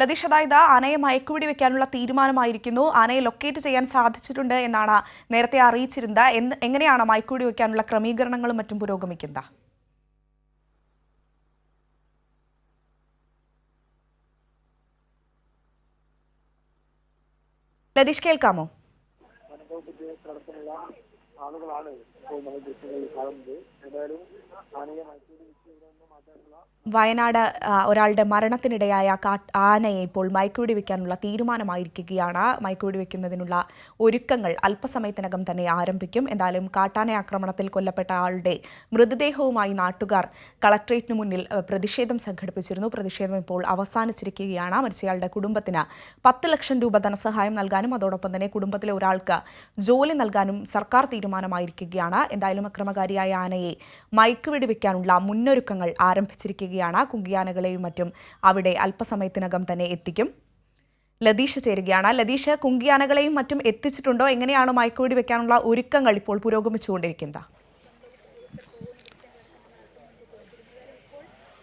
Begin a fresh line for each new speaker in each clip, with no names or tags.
ലതീഷ്, അതായത് ആനയെ മയക്കുവെടി വെക്കാനുള്ള തീരുമാനമായിരിക്കുന്നു. ആനയെ ലൊക്കേറ്റ് ചെയ്യാൻ സാധിച്ചിട്ടുണ്ട് എന്നാണ് നേരത്തെ അറിയിച്ചിരുന്നത്. എങ്ങനെയാണ് മയക്കുവെടി വെക്കാനുള്ള ക്രമീകരണങ്ങളും മറ്റും പുരോഗമിക്കുന്നത്? ലതീഷ്, കേൾക്കാമോ?
ആളുകളാണ് ഇപ്പോൾ നമ്മൾ ദൃശ്യങ്ങളിൽ കാണുന്നത്. ഏതായാലും ആനയെ
വയനാട് ഒരാളുടെ മരണത്തിനിടയായ ആനയെ ഇപ്പോൾ മയക്കുവെടി വെക്കാനുള്ള തീരുമാനമായിരിക്കുകയാണ്. മയക്കുവെടി വെക്കുന്നതിനുള്ള ഒരുക്കങ്ങൾ അല്പസമയത്തിനകം തന്നെ ആരംഭിക്കും. എന്തായാലും കാട്ടാന ആക്രമണത്തിൽ കൊല്ലപ്പെട്ട ആളുടെ മൃതദേഹവുമായി നാട്ടുകാർ കളക്ട്രേറ്റിന് മുന്നിൽ പ്രതിഷേധം സംഘടിപ്പിച്ചിരുന്നു. പ്രതിഷേധം ഇപ്പോൾ അവസാനിച്ചിരിക്കുകയാണ്. മരിച്ചയാളുടെ കുടുംബത്തിന് 10 ലക്ഷം രൂപ ധനസഹായം നൽകാനും അതോടൊപ്പം തന്നെ കുടുംബത്തിലെ ഒരാൾക്ക് ജോലി നൽകാനും സർക്കാർ തീരുമാനമായിരിക്കുകയാണ്. എന്തായാലും അക്രമകാരിയായ ആനയെ മയക്കുവെടി വെക്കാനുള്ള മുന്നൊരുക്കങ്ങൾ ആരംഭിച്ചിരിക്കുകയാണ്. കുങ്കിയാനകളെയും മറ്റും അവിടെ അല്പസമയത്തിനകം തന്നെ എത്തിക്കും. ലതീഷ് ചേരുകയാണ്. ലതീഷ്, കുങ്കിയാനകളെയും മറ്റും എത്തിച്ചിട്ടുണ്ടോ? എങ്ങനെയാണ് മയക്കുവെടി വെക്കാനുള്ള ഒരുക്കങ്ങൾ ഇപ്പോൾ പുരോഗമിച്ചുകൊണ്ടിരിക്കുന്നത്?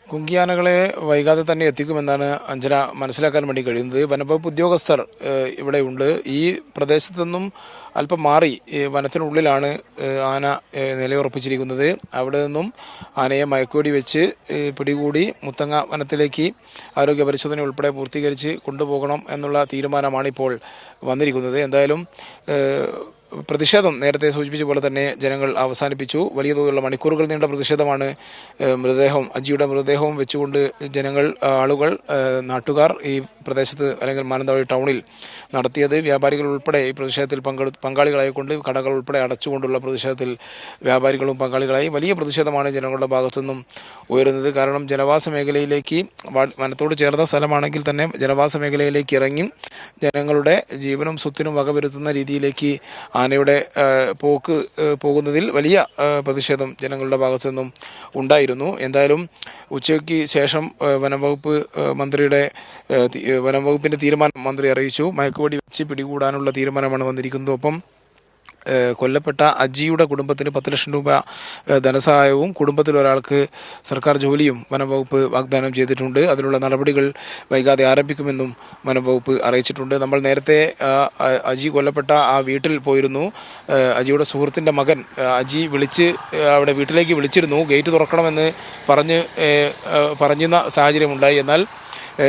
കുങ്കിയാനകളെ വൈകാതെ തന്നെ എത്തിക്കുമെന്നാണ് അഞ്ജന മനസ്സിലാക്കാൻ വേണ്ടി കഴിയുന്നത്. വനംവകുപ്പ് ഉദ്യോഗസ്ഥർ ഇവിടെ ഉണ്ട്. ഈ പ്രദേശത്തു നിന്നും അല്പം മാറി വനത്തിനുള്ളിലാണ് ആന നിലയുറപ്പിച്ചിരിക്കുന്നത്. അവിടെ നിന്നും ആനയെ മയക്കുവെടി വെച്ച് പിടികൂടി മുത്തങ്ങ വനത്തിലേക്ക് ആരോഗ്യ പരിശോധന ഉൾപ്പെടെ പൂർത്തീകരിച്ച് കൊണ്ടുപോകണം എന്നുള്ള തീരുമാനമാണ് ഇപ്പോൾ വന്നിരിക്കുന്നത്. എന്തായാലും പ്രതിഷേധം നേരത്തെ സൂചിപ്പിച്ച പോലെ തന്നെ ജനങ്ങൾ അവസാനിപ്പിച്ചു. വലിയ തോതിലുള്ള മണിക്കൂറുകൾ നീണ്ട പ്രതിഷേധമാണ് അജിയുടെ മൃതദേഹവും വെച്ചുകൊണ്ട് ആളുകൾ നാട്ടുകാർ ഈ പ്രദേശത്ത് അല്ലെങ്കിൽ മാനന്തവാടി ടൗണിൽ നടത്തിയത്. വ്യാപാരികൾ ഉൾപ്പെടെ ഈ പ്രതിഷേധത്തിൽ പങ്കാളികളായിക്കൊണ്ട് കടകൾ ഉൾപ്പെടെ അടച്ചുകൊണ്ടുള്ള പ്രതിഷേധത്തിൽ വ്യാപാരികളും പങ്കാളികളായി. വലിയ പ്രതിഷേധമാണ് ജനങ്ങളുടെ ഭാഗത്തുനിന്നും ഉയരുന്നത്. കാരണം ജനവാസ മേഖലയിലേക്ക്, വനത്തോട് ചേർന്ന സ്ഥലമാണെങ്കിൽ തന്നെ ജനവാസ മേഖലയിലേക്ക് ഇറങ്ങി ജനങ്ങളുടെ ജീവനും സ്വത്തിനും വകവരുത്തുന്ന രീതിയിലേക്ക് ആനയുടെ പോകുന്നതിൽ വലിയ പ്രതിഷേധം ജനങ്ങളുടെ ഭാഗത്തു നിന്നും ഉണ്ടായിരുന്നു. എന്തായാലും ഉച്ചയ്ക്ക് ശേഷം വനംവകുപ്പിൻ്റെ തീരുമാനം മന്ത്രി അറിയിച്ചു. മയക്കുവെടി വെച്ച് പിടികൂടാനുള്ള തീരുമാനമാണ് വന്നിരിക്കുന്നത്. ഒപ്പം കൊല്ലപ്പെട്ട അജിയുടെ കുടുംബത്തിന് 10 ലക്ഷം രൂപ ധനസഹായവും കുടുംബത്തിൽ ഒരാൾക്ക് സർക്കാർ ജോലിയും വനംവകുപ്പ് വാഗ്ദാനം ചെയ്തിട്ടുണ്ട്. അതിനുള്ള നടപടികൾ വൈകാതെ ആരംഭിക്കുമെന്നും വനംവകുപ്പ് അറിയിച്ചിട്ടുണ്ട്. നമ്മൾ നേരത്തെ അജി കൊല്ലപ്പെട്ട ആ വീട്ടിൽ പോയിരുന്നു. അജിയുടെ മകൻ അജി അവിടെ വീട്ടിലേക്ക് വിളിച്ചിരുന്നു. ഗേറ്റ് തുറക്കണമെന്ന് പറഞ്ഞിരുന്ന സാഹചര്യമുണ്ടായി. എന്നാൽ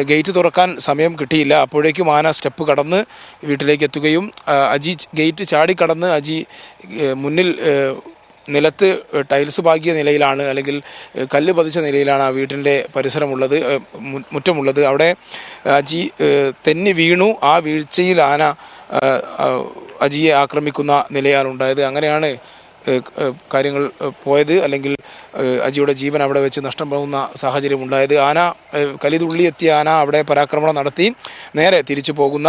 ഗേറ്റ് തുറക്കാൻ സമയം കിട്ടിയില്ല. അപ്പോഴേക്കും ആന സ്റ്റെപ്പ് കടന്ന് വീട്ടിലേക്ക് എത്തുകയും അജി ഗേറ്റ് ചാടിക്കടന്ന് അജി മുന്നിൽ നിലത്ത് ടൈൽസ് പാകിയ നിലയിലാണ്, അല്ലെങ്കിൽ കല്ല് പതിച്ച നിലയിലാണ് ആ വീട്ടിൻ്റെ പരിസരമുള്ളത്, മുറ്റമുള്ളത്. അവിടെ അജി തെന്നി വീണു. ആ വീഴ്ചയിൽ ആന അജിയെ ആക്രമിക്കുന്ന നിലയാണ് ഉണ്ടായത്. അങ്ങനെയാണ് കാര്യങ്ങൾ പോയത്. അല്ലെങ്കിൽ അജിയുടെ ജീവൻ അവിടെ വെച്ച് നഷ്ടം പോകുന്ന സാഹചര്യം ഉണ്ടായത്. കലിതുള്ളി എത്തിയ ആന അവിടെ പരാക്രമണം നടത്തി നേരെ തിരിച്ചു പോകുന്ന,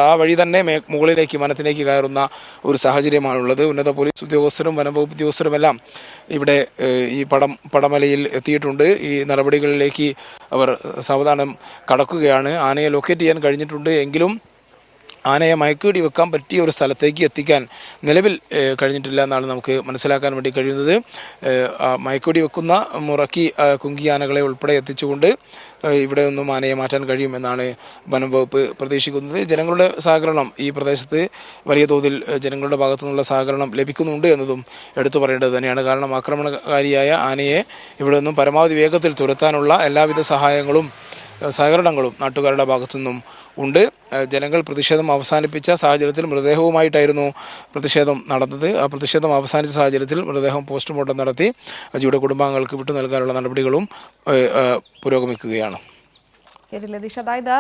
ആ വഴി തന്നെ മുകളിലേക്ക് വനത്തിലേക്ക് കയറുന്ന ഒരു സാഹചര്യമാണുള്ളത്. ഉന്നത പോലീസ് ഉദ്യോഗസ്ഥരും വനംവകുപ്പ് ഉദ്യോഗസ്ഥരുമെല്ലാം ഇവിടെ ഈ പടമലയിൽ എത്തിയിട്ടുണ്ട്. ഈ നടപടികളിലേക്ക് അവർ സാവധാനം കടക്കുകയാണ്. ആനയെ ലൊക്കേറ്റ് ചെയ്യാൻ കഴിഞ്ഞിട്ടുണ്ട് എങ്കിലും ആനയെ മയക്കുവെടി വെക്കാൻ പറ്റിയ ഒരു സ്ഥലത്തേക്ക് എത്തിക്കാൻ നിലവിൽ കഴിഞ്ഞിട്ടില്ല എന്നാണ് നമുക്ക് മനസ്സിലാക്കാൻ വേണ്ടി കഴിയുന്നത്. മയക്കുവെടി വെക്കുന്ന മുറക്കി കുങ്കിയാനകളെ ഉൾപ്പെടെ എത്തിച്ചുകൊണ്ട് ഇവിടെ നിന്നും ആനയെ മാറ്റാൻ കഴിയുമെന്നാണ് വനം വകുപ്പ് പ്രതീക്ഷിക്കുന്നത്. ജനങ്ങളുടെ സഹകരണം ഈ പ്രദേശത്ത് വലിയ തോതിൽ ജനങ്ങളുടെ ഭാഗത്തു നിന്നുള്ള സഹകരണം ലഭിക്കുന്നുണ്ട് എന്നതും എടുത്തു പറയേണ്ടത് തന്നെയാണ്. കാരണം ആക്രമണകാരിയായ ആനയെ ഇവിടെ നിന്നും പരമാവധി വേഗത്തിൽ തുരത്താനുള്ള എല്ലാവിധ സഹകരണങ്ങളും നാട്ടുകാരുടെ ഭാഗത്തു നിന്നും ഉണ്ട്. ജനങ്ങൾ പ്രതിഷേധം അവസാനിപ്പിച്ച സാഹചര്യത്തിൽ മൃതദേഹവുമായിട്ടായിരുന്നു പ്രതിഷേധം നടന്നത്. ആ പ്രതിഷേധം അവസാനിച്ച സാഹചര്യത്തിൽ മൃതദേഹം പോസ്റ്റ്മോർട്ടം നടത്തി അജിയുടെ കുടുംബാംഗങ്ങൾക്ക് വിട്ടു നൽകാനുള്ള നടപടികളും പുരോഗമിക്കുകയാണ്.
ലതീഷ്, അതായത്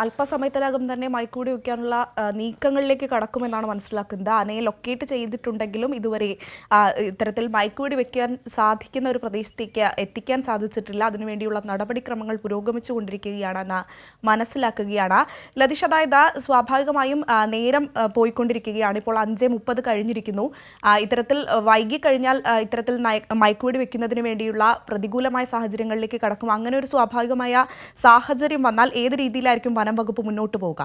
അല്പസമയത്തിനകം തന്നെ മയക്കുവെടി വെക്കാനുള്ള നീക്കങ്ങളിലേക്ക് കടക്കുമെന്നാണ് മനസ്സിലാക്കുന്നത്. ആനയെ ലൊക്കേറ്റ് ചെയ്തിട്ടുണ്ടെങ്കിലും ഇതുവരെ ഇത്തരത്തിൽ മയക്കുവെടി വെക്കാൻ സാധിക്കുന്ന ഒരു പ്രദേശത്തേക്ക് എത്തിക്കാൻ സാധിച്ചിട്ടില്ല. അതിനുവേണ്ടിയുള്ള നടപടിക്രമങ്ങൾ പുരോഗമിച്ചുകൊണ്ടിരിക്കുകയാണെന്ന് മനസ്സിലാക്കുകയാണ്. ലതീഷ്, അതായത് സ്വാഭാവികമായും നേരം പോയിക്കൊണ്ടിരിക്കുകയാണ്. ഇപ്പോൾ 5:30 കഴിഞ്ഞിരിക്കുന്നു. ഇത്തരത്തിൽ വൈകിക്കഴിഞ്ഞാൽ ഇത്തരത്തിൽ മയക്കുവെടി വെക്കുന്നതിന് വേണ്ടിയുള്ള പ്രതികൂലമായ സാഹചര്യങ്ങളിലേക്ക് കടക്കും. അങ്ങനെ ഒരു സ്വാഭാവികമായ സാഹചര്യം വന്നാൽ ഏത് രീതിയിലായിരിക്കും വനം വകുപ്പ് മുന്നോട്ട് പോവുക?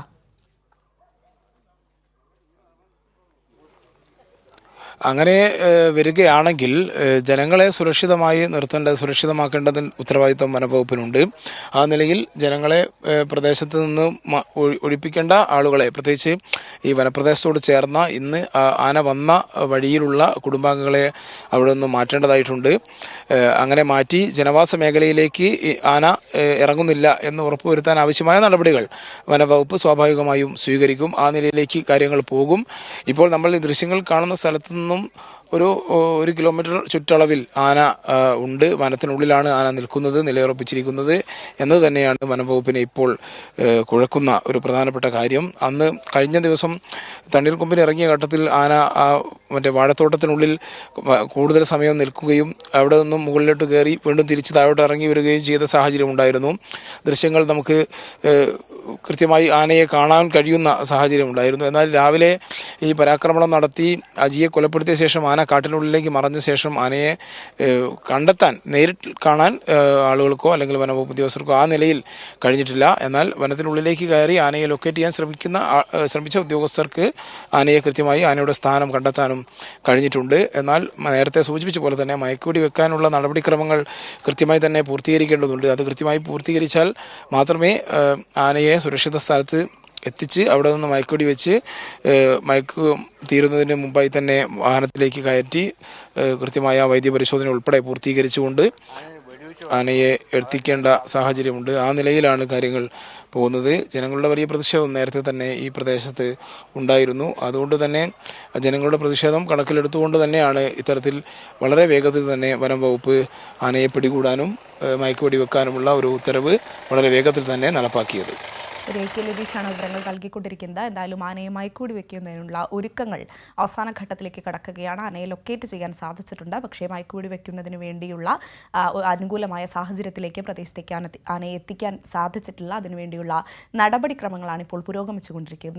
അങ്ങനെ വരികയാണെങ്കിൽ ജനങ്ങളെ സുരക്ഷിതമാക്കേണ്ടതിന് ഉത്തരവാദിത്വം വനംവകുപ്പിനുണ്ട്. ആ നിലയിൽ ജനങ്ങളെ പ്രദേശത്ത് നിന്ന് ഒഴിപ്പിക്കേണ്ട ആളുകളെ, പ്രത്യേകിച്ച് ഈ വനപ്രദേശത്തോട് ചേർന്ന ഇന്ന് ആന വന്ന വഴിയിലുള്ള കുടുംബാംഗങ്ങളെ അവിടെ നിന്ന് മാറ്റേണ്ടതായിട്ടുണ്ട്. അങ്ങനെ മാറ്റി ജനവാസ മേഖലയിലേക്ക് ആന ഇറങ്ങുന്നില്ല എന്ന് ഉറപ്പുവരുത്താൻ ആവശ്യമായ നടപടികൾ വനംവകുപ്പ് സ്വാഭാവികമായും സ്വീകരിക്കും. ആ നിലയിലേക്ക് കാര്യങ്ങൾ പോകും. ഇപ്പോൾ നമ്മൾ ഈ ദൃശ്യങ്ങൾ കാണുന്ന സ്ഥലത്തു നിന്നും ഒരു കിലോമീറ്റർ ചുറ്റളവിൽ ആന ഉണ്ട്. വനത്തിനുള്ളിലാണ് ആന നിൽക്കുന്നത്, നിലയുറപ്പിച്ചിരിക്കുന്നത് എന്നത് തന്നെയാണ് വനംവകുപ്പിനെ ഇപ്പോൾ കുഴക്കുന്ന ഒരു പ്രധാനപ്പെട്ട കാര്യം. അന്ന് കഴിഞ്ഞ ദിവസം തണ്ണീർക്കൊമ്പിന് ഇറങ്ങിയ ഘട്ടത്തിൽ ആന മറ്റേ വാഴത്തോട്ടത്തിനുള്ളിൽ കൂടുതൽ സമയം നിൽക്കുകയും അവിടെ നിന്നും മുകളിലോട്ട് കയറി വീണ്ടും തിരിച്ച് താഴോട്ട് ഇറങ്ങി വരികയും ചെയ്ത സാഹചര്യം ഉണ്ടായിരുന്നു. ദൃശ്യങ്ങൾ നമുക്ക് കൃത്യമായി ആനയെ കാണാൻ കഴിയുന്ന സാഹചര്യം ഉണ്ടായിരുന്നു. എന്നാൽ രാവിലെ ഈ പരാക്രമണം നടത്തി അജിയെ കൊലപ്പെടുത്തിയ ശേഷം ആന കാട്ടിനുള്ളിലേക്ക് മറഞ്ഞ ശേഷം ആനയെ കണ്ടെത്താൻ, നേരിട്ട് കാണാൻ ആളുകൾക്കോ അല്ലെങ്കിൽ വനംവകുപ്പ് ഉദ്യോഗസ്ഥർക്കോ ആ നിലയിൽ കഴിഞ്ഞിട്ടില്ല. എന്നാൽ വനത്തിനുള്ളിലേക്ക് കയറി ആനയെ ലൊക്കേറ്റ് ചെയ്യാൻ ശ്രമിച്ച ഉദ്യോഗസ്ഥർക്ക് ആനയെ കൃത്യമായി ആനയുടെ സ്ഥാനം കണ്ടെത്താനും കഴിഞ്ഞിട്ടുണ്ട്. എന്നാൽ നേരത്തെ സൂചിപ്പിച്ച പോലെ തന്നെ മയക്കുവെടി വെക്കാനുള്ള നടപടിക്രമങ്ങൾ കൃത്യമായി തന്നെ പൂർത്തീകരിക്കേണ്ടതുണ്ട്. അത് കൃത്യമായി പൂർത്തീകരിച്ചാൽ മാത്രമേ ആനയെ സുരക്ഷിത സ്ഥലത്ത് എത്തിച്ച് അവിടെ നിന്ന് മയക്കുവെടി വെച്ച് മയക്ക് തീരുന്നതിന് മുമ്പായി തന്നെ വാഹനത്തിലേക്ക് കയറ്റി കൃത്യമായ വൈദ്യപരിശോധന ഉൾപ്പെടെ പൂർത്തീകരിച്ചുകൊണ്ട് ആനയെ എത്തിക്കേണ്ട സാഹചര്യമുണ്ട്. ആ നിലയിലാണ് കാര്യങ്ങൾ പോകുന്നത്. ജനങ്ങളുടെ വലിയ പ്രതിഷേധം നേരത്തെ തന്നെ ഈ പ്രദേശത്ത് ഉണ്ടായിരുന്നു. അതുകൊണ്ട് തന്നെ ജനങ്ങളുടെ പ്രതിഷേധം കണക്കിലെടുത്തുകൊണ്ട് തന്നെയാണ് ഇത്തരത്തിൽ വളരെ വേഗത്തിൽ തന്നെ വനം വകുപ്പ് ആനയെ പിടികൂടാനും മയക്കുവെടി വെക്കാനുമുള്ള ഒരു ഉത്തരവ് വളരെ വേഗത്തിൽ തന്നെ നടപ്പാക്കിയത്.
ശരി, കെ ലതീഷാണ് വിവരങ്ങൾ നൽകിക്കൊണ്ടിരിക്കുന്നത്. എന്തായാലും ആനയെ മയക്കുവെടി വെക്കുന്നതിനുള്ള ഒരുക്കങ്ങൾ അവസാന ഘട്ടത്തിലേക്ക് കടക്കുകയാണ്. ആനയെ ലൊക്കേറ്റ് ചെയ്യാൻ സാധിച്ചിട്ടുണ്ട്. പക്ഷേ മയക്കുവെടി വെക്കുന്നതിന് വേണ്ടിയുള്ള അനുകൂലമായ സാഹചര്യത്തിലേക്ക് പ്രദേശത്തേക്ക് ആനയെ എത്തിക്കാൻ സാധിച്ചിട്ടില്ല. അതിനുവേണ്ടിയുള്ള നടപടിക്രമങ്ങളാണ് ഇപ്പോൾ പുരോഗമിച്ചുകൊണ്ടിരിക്കുന്നത്.